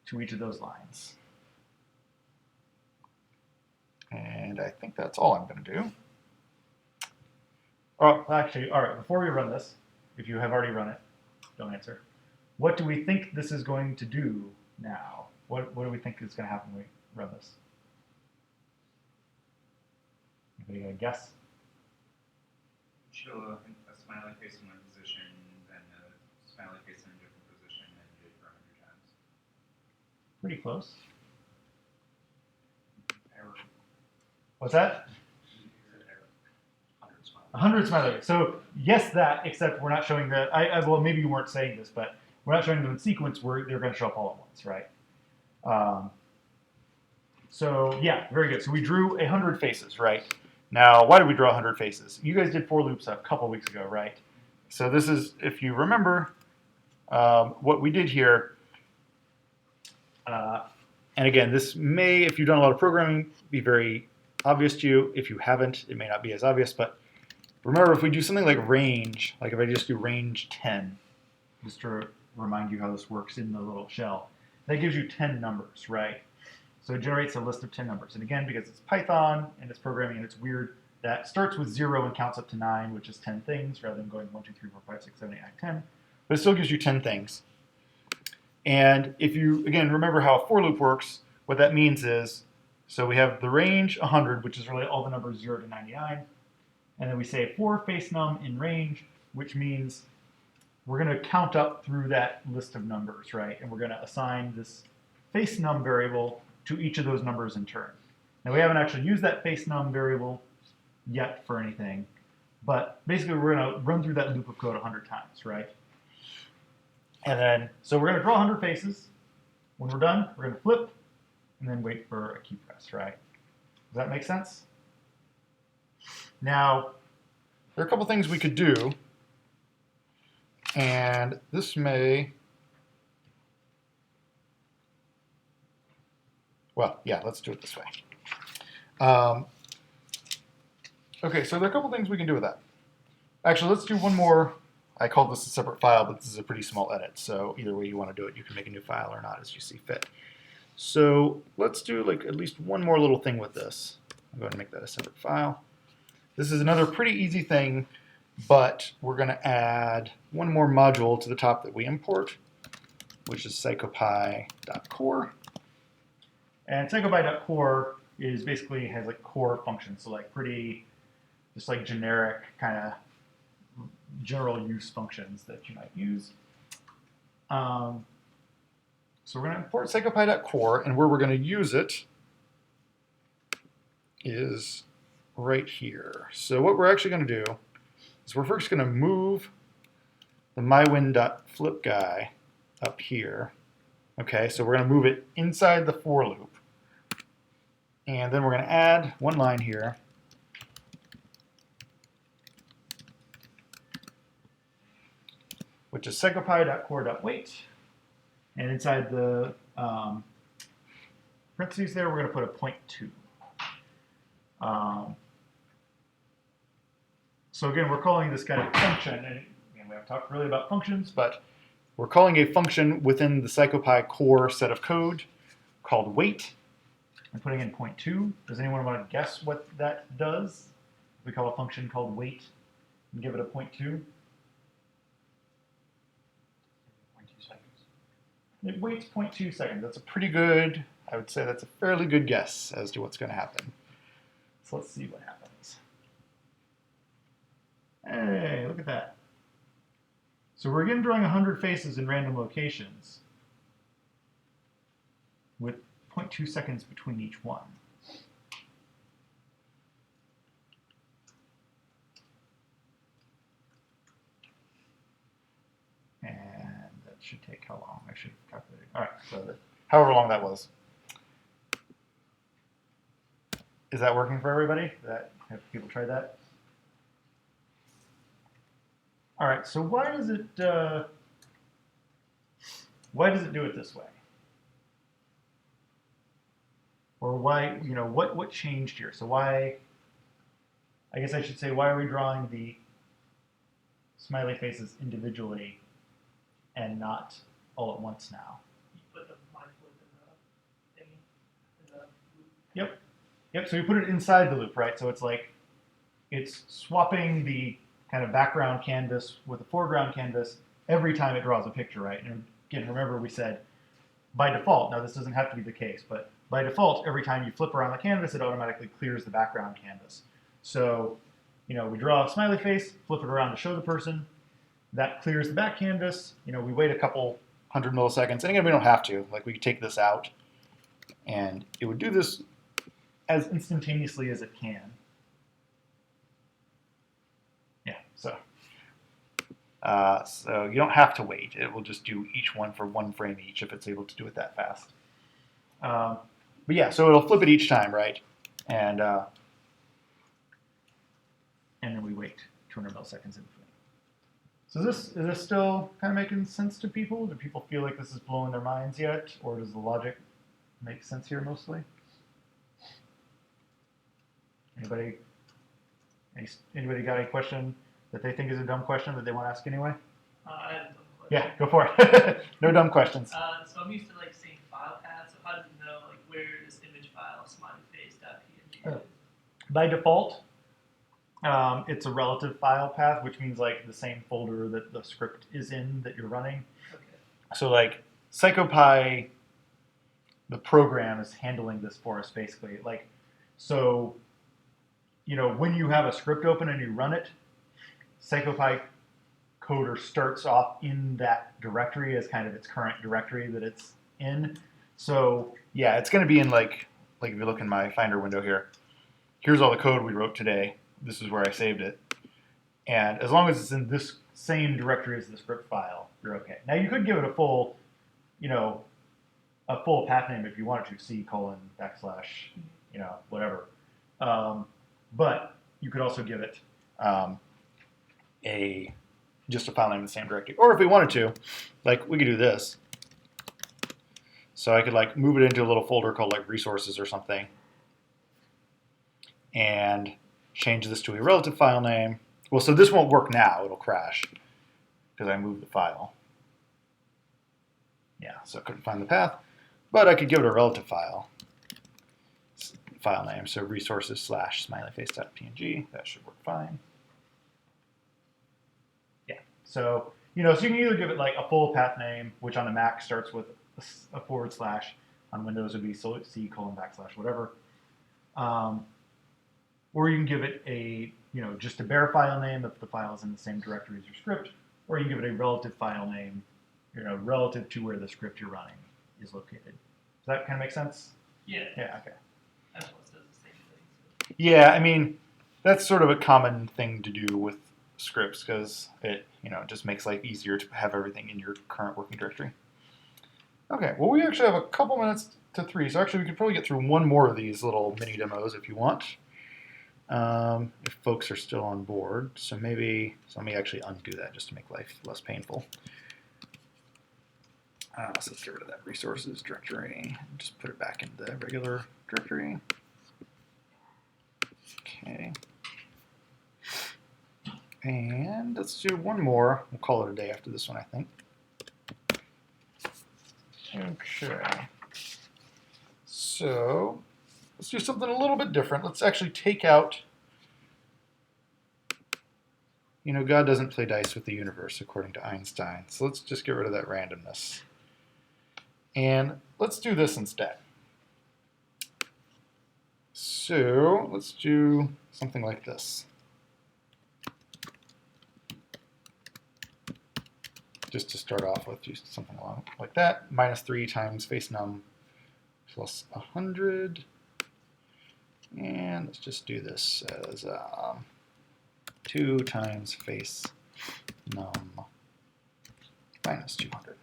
to each of those lines. And I think that's all I'm going to do. Oh, actually, all right, before we run this, if you have already run it, don't answer. What do we think this is going to do now? What do we think is going to happen when we run this? Anybody got a guess? Show a smiley face in one position, then a smiley face in a different position, and do it for 100 times. Pretty close. Error. What's that? Error. 100 smiley. 100 smiley face. So yes, that, except we're not showing the, well, maybe you weren't saying this, but we're not showing them in sequence where they're going to show up all at once, right? So yeah, very good. So we drew 100 faces, right? Now, why did we draw 100 faces? You guys did for loops a couple weeks ago, right? So this is, if you remember, what we did here. And again, this may, if you've done a lot of programming, be very obvious to you. If you haven't, it may not be as obvious. But remember, if we do something like range, like if I just do range 10, just to remind you how this works in the little shell, that gives you 10 numbers, right? So it generates a list of 10 numbers. And again, because it's Python and it's programming and it's weird, that starts with 0 and counts up to 9, which is 10 things, rather than going 1, 2, 3, 4, 5, 6, 7, 8, 9, 10. But it still gives you 10 things. And if you, again, remember how a for loop works, what that means is, so we have the range 100, which is really all the numbers 0 to 99. And then we say for face num in range, which means we're going to count up through that list of numbers, right? And we're going to assign this face num variable to each of those numbers in turn. Now we haven't actually used that face num variable yet for anything, but basically we're going to run through that loop of code 100 times, right? And then, so we're going to draw 100 faces. When we're done, we're going to flip and then wait for a key press, right? Does that make sense? Now, there are a couple things we could do, and this may, well, yeah, let's do it this way. Okay, so there are a couple things we can do with that. Actually, let's do one more. I called this a separate file, but this is a pretty small edit, so either way you want to do it, you can make a new file or not as you see fit. So let's do like at least one more little thing with this. I'm going to make that a separate file. This is another pretty easy thing, but we're going to add one more module to the top that we import, which is psychopy.core. And psychopy.core is basically has like core functions, so like pretty, just like generic kind of general use functions that you might use. So we're going to import psychopy.core, and where we're going to use it is right here. So what we're actually going to do is we're first going to move the mywin.flip guy up here. Okay, so we're going to move it inside the for loop. And then we're going to add one line here. Which is psychopy.core.wait. And inside the parentheses there, we're going to put a .2. So again, we're calling this kind of function, and again, we haven't talked really about functions, but we're calling a function within the PsychoPy core set of code called wait. I'm putting in .2. Does anyone want to guess what that does? We call a function called wait and give it a .2. 0.2 seconds. It waits 0.2 seconds. That's a pretty good, I would say that's a fairly good guess as to what's going to happen. So let's see what happens. Hey, look at that. So we're again drawing 100 faces in random locations with 0.2 seconds between each one. And that should take how long? I should calculate it. All right, so however long that was. Is that working for everybody? Have people tried that? All right, so why does it do it this way? Or why, what changed here? So why, I guess I should say, why are we drawing the smiley faces individually and not all at once now? You put the my flip in the thing, in the loop. Yep, so we put it inside the loop, right? So it's like, it's swapping the kind of background canvas with the foreground canvas every time it draws a picture, right? And again, remember we said by default, now this doesn't have to be the case, but by default, every time you flip around the canvas, it automatically clears the background canvas. So, we draw a smiley face, flip it around to show the person, that clears the back canvas. We wait a couple 100 milliseconds, and again, we don't have to. Like, we could take this out, and it would do this as instantaneously as it can. Yeah, so you don't have to wait. It will just do each one for 1 frame each if it's able to do it that fast. But yeah, so it'll flip it each time, right? And then we wait 200 milliseconds in between. So is this still kind of making sense to people? Do people feel like this is blowing their minds yet, or does the logic make sense here mostly? Anybody got a question that they think is a dumb question that they want to ask anyway? I have a dumb question. Yeah, go for it. No dumb questions. So I'm used to like seeing file paths. So how does it know like where this image file smileyface.png is? By default, it's a relative file path, which means like the same folder that the script is in that you're running. Okay. So like PsychoPy, the program is handling this for us basically. Like, so, when you have a script open and you run it, PsychoPy coder starts off in that directory as kind of its current directory that it's in. So yeah, it's going to be in like if you look in my Finder window here, here's all the code we wrote today. This is where I saved it. And as long as it's in this same directory as the script file, you're okay. Now you could give it a full, a full path name if you wanted to, C:\\, whatever. But you could also give it just a file name in the same directory. Or if we wanted to, like we could do this. So I could like move it into a little folder called like resources or something and change this to a relative file name. Well, so this won't work now. It'll crash because I moved the file. Yeah, so I couldn't find the path, but I could give it a relative file name. So resources/smileyface.png. That should work fine. Yeah, so so you can either give it like a full path name, which on a Mac starts with a /, on Windows would be C:\, whatever. Or you can give it a just a bare file name if the file is in the same directory as your script, or you can give it a relative file name, relative to where the script you're running is located. Does that kind of make sense? Yeah. Yeah. Okay. That's what does the same thing. So. Yeah, I mean, that's sort of a common thing to do with scripts because it, just makes life easier to have everything in your current working directory. Okay, well, we actually have a couple minutes to 3, so actually we could probably get through one more of these little mini demos if you want, if folks are still on board. So let me actually undo that just to make life less painful. So let's get rid of that resources directory and just put it back in the regular directory. Okay. And let's do one more. We'll call it a day after this one, I think. Okay. So let's do something a little bit different. Let's actually take out, God doesn't play dice with the universe, according to Einstein. So let's just get rid of that randomness. And let's do this instead. So let's do something like this. Just to start off with, just something along like that. -3 times face num plus 100. And let's just do this as 2 times face num minus 200.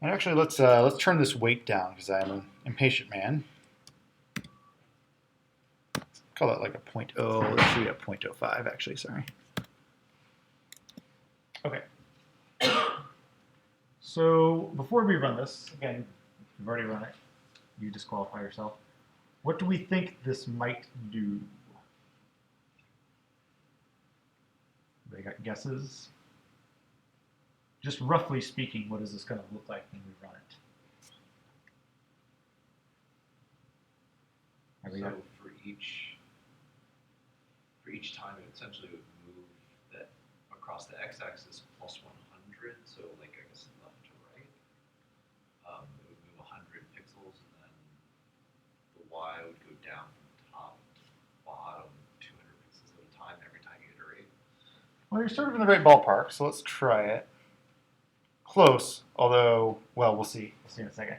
And actually, let's turn this weight down because I'm an impatient man. Let's call that like a 0.0. Let's do a 0.05 actually. Sorry. Okay. So before we run this, again, we've already run it. You disqualify yourself. What do we think this might do? They got guesses? Just roughly speaking, what is this going to look like when we run it? So for each time, it essentially would move that across the x-axis plus 100. So like I guess left to Y would go down from top to bottom 200 pixels at a time every time you iterate. Well, you're sort of in the right ballpark, so let's try it. Close, although, well, we'll see. We'll see in a second.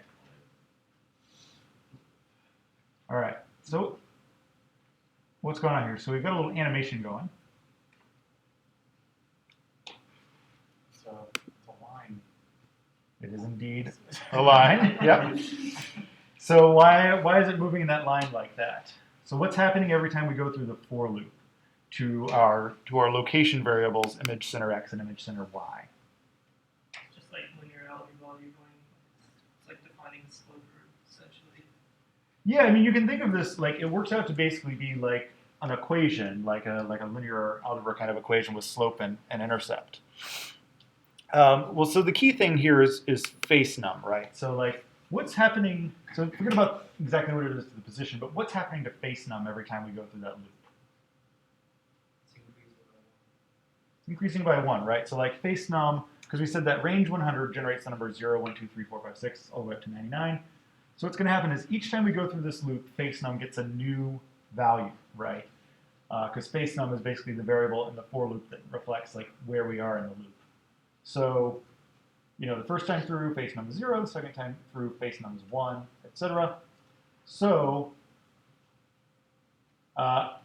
All right, so what's going on here? So we've got a little animation going. So it's a line. It is indeed a line. Yep. So why is it moving in that line like that? So what's happening every time we go through the for loop to our location variables, image center x and image center y? Just like linear algebra, you're going, it's like defining the slope group, essentially. Yeah, I mean you can think of this like it works out to basically be like an equation, like a linear algebra kind of equation with slope and intercept. Well, so the key thing here is face num, right? So like what's happening, so forget about exactly what it is to the position, but what's happening to face num every time we go through that loop? It's increasing by 1, right? So like face num, because we said that range 100 generates the number 0, 1, 2, 3, 4, 5, 6, all the way up to 99. So what's going to happen is each time we go through this loop, face num gets a new value, right? Because face num is basically the variable in the for loop that reflects like where we are in the loop. So, you know, the first time through, face num is 0, the second time through, face num is 1, etc. So,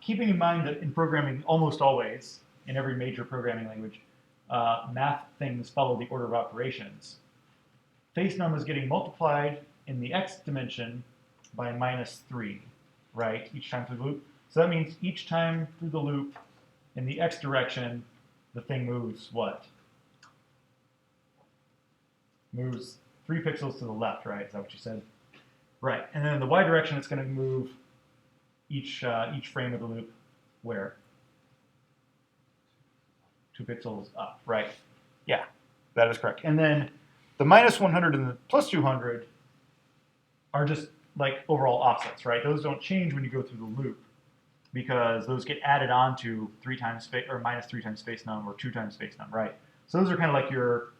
keeping in mind that in programming, almost always, in every major programming language, math things follow the order of operations. Face num is getting multiplied in the x dimension by -3, right, each time through the loop. So that means each time through the loop, in the x direction, the thing moves what? Moves 3 pixels to the left, right? Is that what you said? Right. And then in the y direction, it's going to move each frame of the loop where? 2 pixels up, right? Yeah, that is correct. And then the -100 and the +200 are just like overall offsets, right? Those don't change when you go through the loop because those get added on to 3 times space or -3 times space num or 2 times space num, right? So those are kind of like your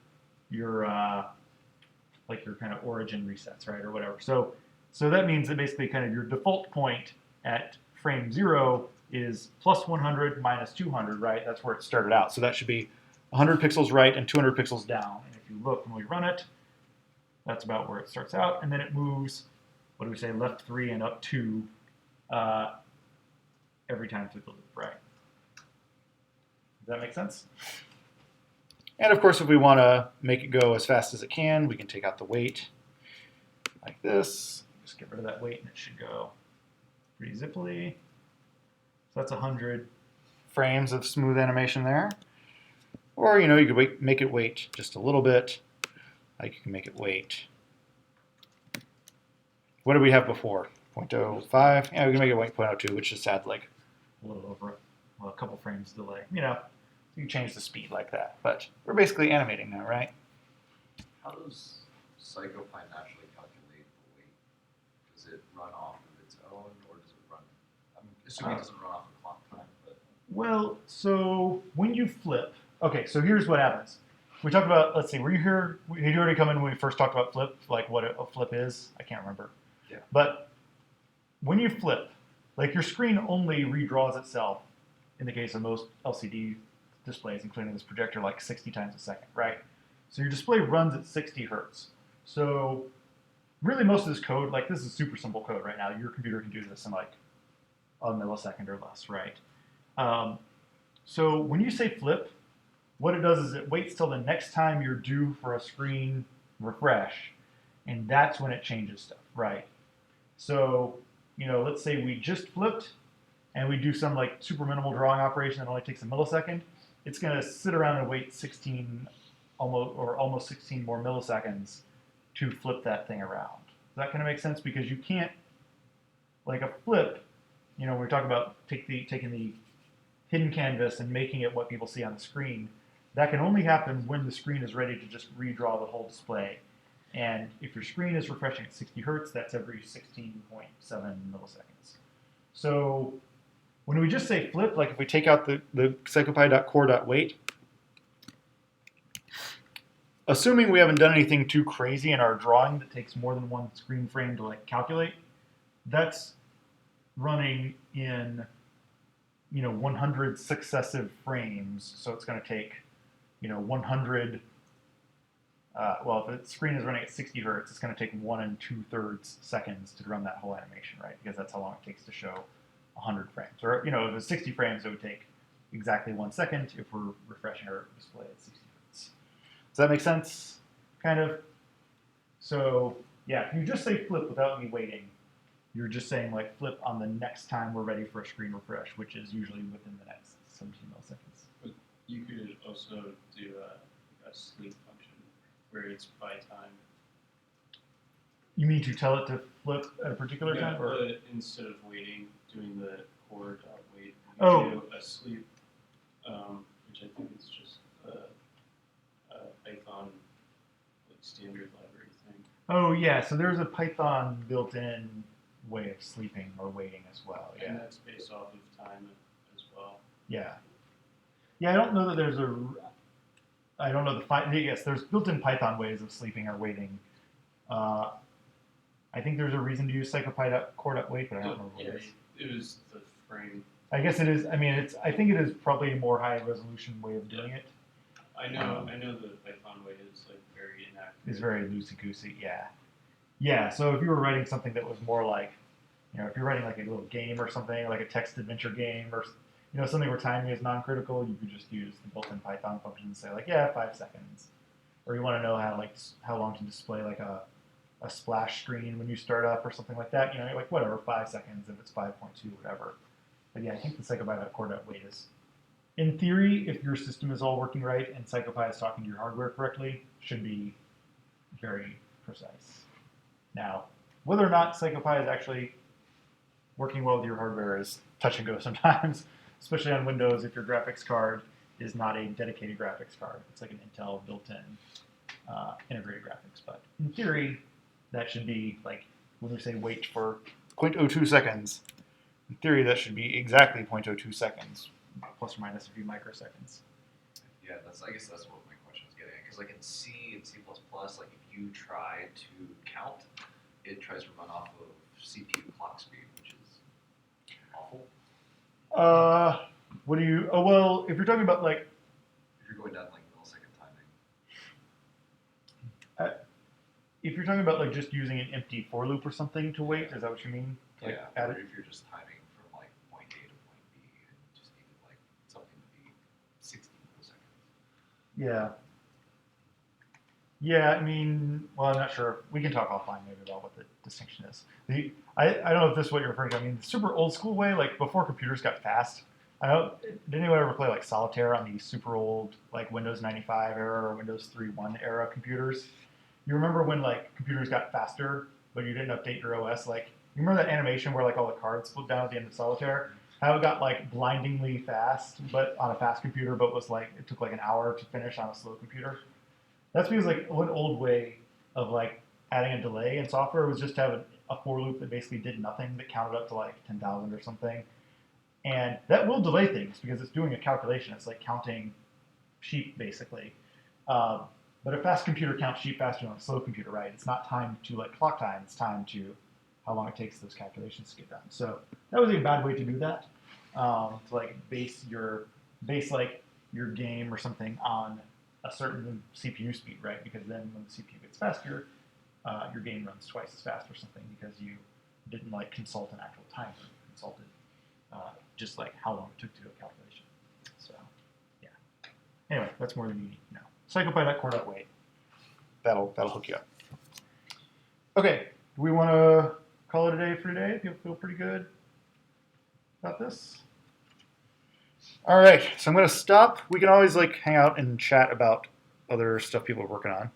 kind of origin resets, right, or whatever. So that means that basically kind of your default point at frame 0 is +100 -200, right? That's where it started out. So that should be 100 pixels right and 200 pixels down. And if you look when we run it, that's about where it starts out. And then it moves, what do we say, left 3 and up 2 every time through the loop, right? Does that make sense? And of course, if we want to make it go as fast as it can, we can take out the weight like this. Just get rid of that weight and it should go pretty zippily. So that's 100 frames of smooth animation there. Or, you know, you could make it wait just a little bit. Like you can make it wait. What did we have before? 0.05? Yeah, we can make it wait 0.02, which just had like a little over a couple frames delay. You know, you can change the speed like that. But we're basically animating now, right? How does PsychoPy naturally calculate the weight? Does it run off of its own, or does it run? I'm assuming it doesn't run off of clock time, but. Well, so when you flip, okay, so here's what happens. We talked about, let's see, were you here? Did you already come in when we first talked about flip, like what a flip is? I can't remember. Yeah. But when you flip, like your screen only redraws itself, in the case of most LCD displays, including this projector, like 60 times a second, right? So your display runs at 60 hertz. So really most of this code, like this is super simple code right now. Your computer can do this in like a millisecond or less, right? So when you say flip, what it does is it waits till the next time you're due for a screen refresh, and that's when it changes stuff, right? So, you know, let's say we just flipped and we do some like super minimal drawing operation that only takes a millisecond. It's going to sit around and wait 16, almost 16 more milliseconds to flip that thing around. Does that kind of make sense? Because you can't, like a flip, you know, when we're talking about taking the hidden canvas and making it what people see on the screen, that can only happen when the screen is ready to just redraw the whole display. And if your screen is refreshing at 60 hertz, that's every 16.7 milliseconds. So when we just say flip, like if we take out the psychopy.core.wait, assuming we haven't done anything too crazy in our drawing that takes more than one screen frame to like calculate, that's running in 100 successive frames. So it's going to take 100. Well, if the screen is running at 60 hertz, it's going to take 1 2/3 seconds to run that whole animation, right? Because that's how long it takes to show 100 frames. Or if it's 60 frames, it would take exactly 1 second if we're refreshing our display at 60 hertz. Does that make sense? Kind of. So yeah, if you just say flip without me waiting, you're just saying like flip on the next time we're ready for a screen refresh, which is usually within the next 17 milliseconds. You could also do a sleep function where it's by time. You mean to tell it to flip at a particular time? Or? But instead of waiting, doing the core dot wait, you Oh. do a sleep, which I think is just a Python like standard library thing. Oh yeah, so there's a Python built-in way of sleeping or waiting as well. Yeah. And that's based off of time as well. Yeah. Yeah, I don't know that there's I don't know yes, there's built-in Python ways of sleeping or waiting. I think there's a reason to use PsychoPy.core.wait, but I don't remember what it is. It was the frame. I guess it is. I mean, I think it is probably a more high-resolution way of doing it. I know the Python way is like very inaccurate. It's very loosey-goosey. Yeah. Yeah. So if you were writing something that was more like, if you're writing like a little game or something, like a text adventure game, or something where timing is non-critical, you could just use the built-in Python function and say like, 5 seconds. Or you want to know how long to display like a splash screen when you start up or something like that. Like whatever, 5 seconds if it's 5.2, whatever. But yeah, I think the PsychoPy.core.wait is, in theory, if your system is all working right and PsychoPy is talking to your hardware correctly, should be very precise. Now, whether or not PsychoPy is actually working well with your hardware is touch and go sometimes, especially on Windows if your graphics card is not a dedicated graphics card. It's like an Intel built-in integrated graphics. But in theory, that should be like, when we say wait for 0.02 seconds, in theory that should be exactly 0.02 seconds, plus or minus a few microseconds. Yeah, I guess that's what my question was getting at. Because like in C and C++, like if you try to count, it tries to run off of CPU clock speed, which is awful. What do you? Oh well, if you're talking about like, If you're going down like millisecond timing. if you're talking about like just using an empty for loop or something to wait, is that what you mean? Like, Yeah, add or it? if you're just timing from like point A to point B and just needed like something to be 60 milliseconds. Yeah. Yeah, I mean, well, I'm not sure. We can talk offline maybe about what the distinction is. I don't know if this is what you're referring to. I mean, the super old school way, like before computers got fast. Did anyone ever play like Solitaire on these super old like Windows 95 era or Windows 3.1 era computers? You remember when like computers got faster, but you didn't update your OS? Like, you remember that animation where like all the cards split down at the end of Solitaire? How it got like blindingly fast, but on a fast computer, but was like it took like an hour to finish on a slow computer. That's because like one old way of like adding a delay in software was just to have a for loop that basically did nothing, that counted up to like 10,000 or something. And that will delay things because it's doing a calculation. It's like counting sheep basically. But a fast computer counts sheep faster than a slow computer, right? It's not timed to like clock time. It's timed to how long it takes those calculations to get done. So that was a bad way to do that. To like base like your game or something on a certain CPU speed, right? Because then when the CPU gets faster, your game runs twice as fast or something because you didn't like consult an actual timer. You consulted just like how long it took to do a calculation. So yeah. Anyway, that's more than you need to know. PsychoPy.core.wait. That'll hook you up. Okay, do we want to call it a day for today? Do you feel pretty good about this? All right, so I'm going to stop. We can always like hang out and chat about other stuff people are working on.